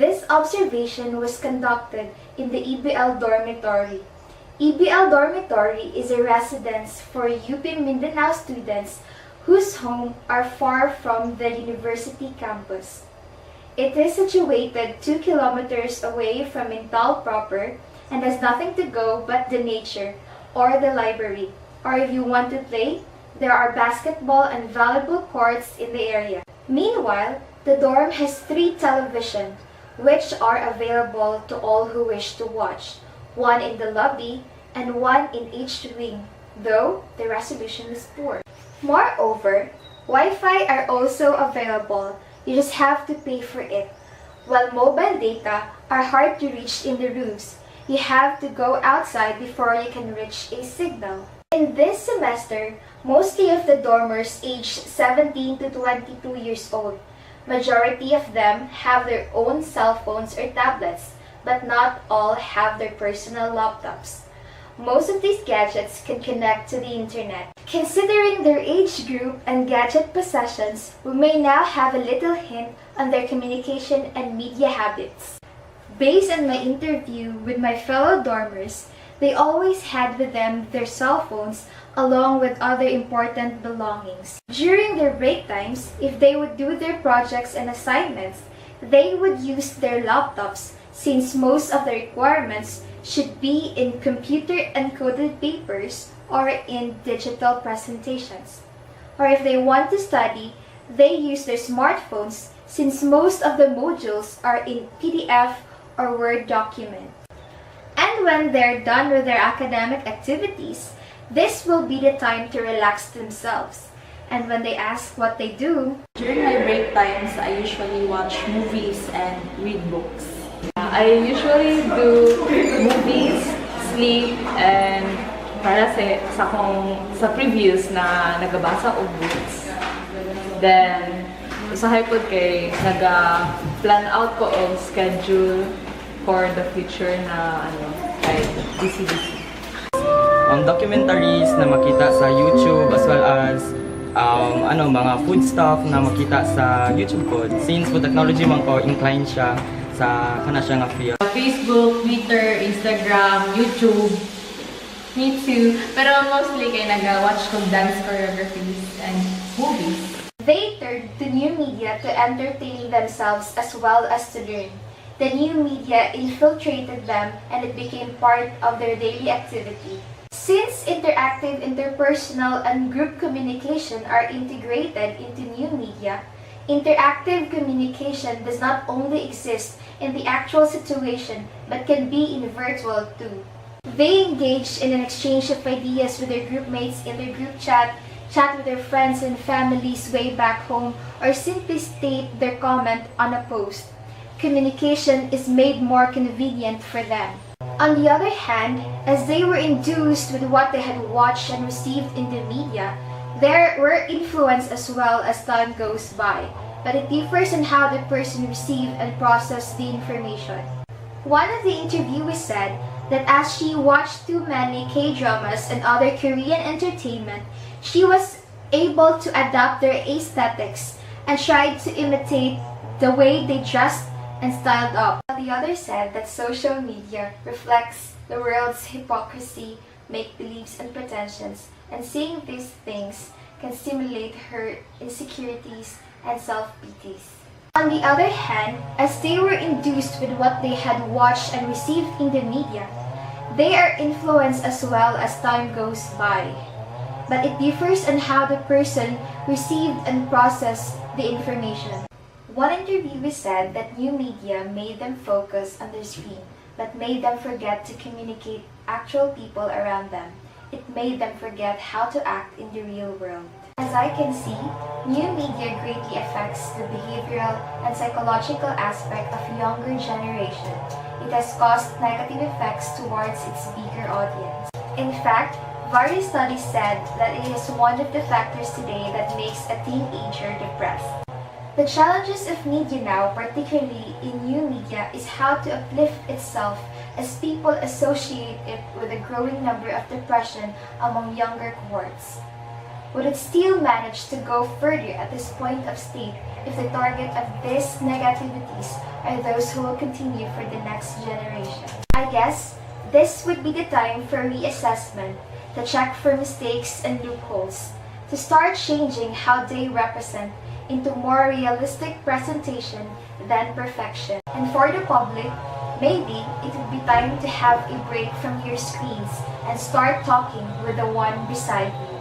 This observation was conducted in the EBL dormitory. EBL dormitory is a residence for UP Mindanao students whose homes are far from the university campus. It is situated 2 kilometers away from Mintal proper and has nothing to go but the nature or the library. Or if you want to play, there are basketball and volleyball courts in the area. Meanwhile, the dorm has 3 televisions, which are available to all who wish to watch, 1 in the lobby and 1 in each wing, though the resolution is poor. Moreover, Wi-Fi are also available, you just have to pay for it. While mobile data are hard to reach in the rooms, you have to go outside before you can reach a signal. In this semester, mostly of the dormers aged 17 to 22 years old. Majority of them have their own cell phones or tablets, but not all have their personal laptops. Most of these gadgets can connect to the internet. Considering their age group and gadget possessions, we may now have a little hint on their communication and media habits. Based on my interview with my fellow dormers, they always had with them their cell phones along with other important belongings. During their break times, if they would do their projects and assignments, they would use their laptops since most of the requirements should be in computer-encoded papers or in digital presentations. Or if they want to study, they use their smartphones since most of the modules are in PDF or Word document. And when they're done with their academic activities, this will be the time to relax themselves. And when they ask what they do, during my break times, I usually watch movies and read books. I usually do movies, sleep, and para sa previews na nagabasa og books. Then, usahay po kay naga-plan out ko og schedule for the future na kay DCDC. Documentaries na makita sa YouTube as well as mga food stuff na makita sa YouTube ko. Since po technology man ko, inclined siya sa siya nga field. Facebook, Twitter, Instagram, YouTube. Me too. Pero mostly kay naga-watch ko dance choreographies and movies. They turned to new media to entertain themselves as well as to learn. The new media infiltrated them and it became part of their daily activity. Since interactive, interpersonal, and group communication are integrated into new media, interactive communication does not only exist in the actual situation but can be in virtual too. They engage in an exchange of ideas with their group mates in their group chat with their friends and families way back home, or simply state their comment on a post. Communication is made more convenient for them. On the other hand, as they were induced with what they had watched and received in the media, they were influenced as well as time goes by, but it differs in how the person received and processed the information. One of the interviewees said that as she watched too many K-dramas and other Korean entertainment, she was able to adapt their aesthetics and tried to imitate the way they dressed and styled up. The other said that social media reflects the world's hypocrisy, make-believes, and pretensions, and seeing these things can stimulate her insecurities and self-pities. On the other hand, as they were induced with what they had watched and received in the media, they are influenced as well as time goes by. But it differs on how the person received and processed the information. One interviewee said that new media made them focus on their screen, but made them forget to communicate actual people around them. It made them forget how to act in the real world. As I can see, new media greatly affects the behavioral and psychological aspect of younger generation. It has caused negative effects towards its bigger audience. In fact, various studies said that it is one of the factors today that makes a teenager depressed. The challenges of media now, particularly in new media, is how to uplift itself as people associate it with a growing number of depression among younger cohorts. Would it still manage to go further at this point of state if the target of these negativities are those who will continue for the next generation? I guess this would be the time for reassessment, to check for mistakes and loopholes, to start changing how they represent into more realistic presentation than perfection. And for the public, maybe it would be time to have a break from your screens and start talking with the one beside you.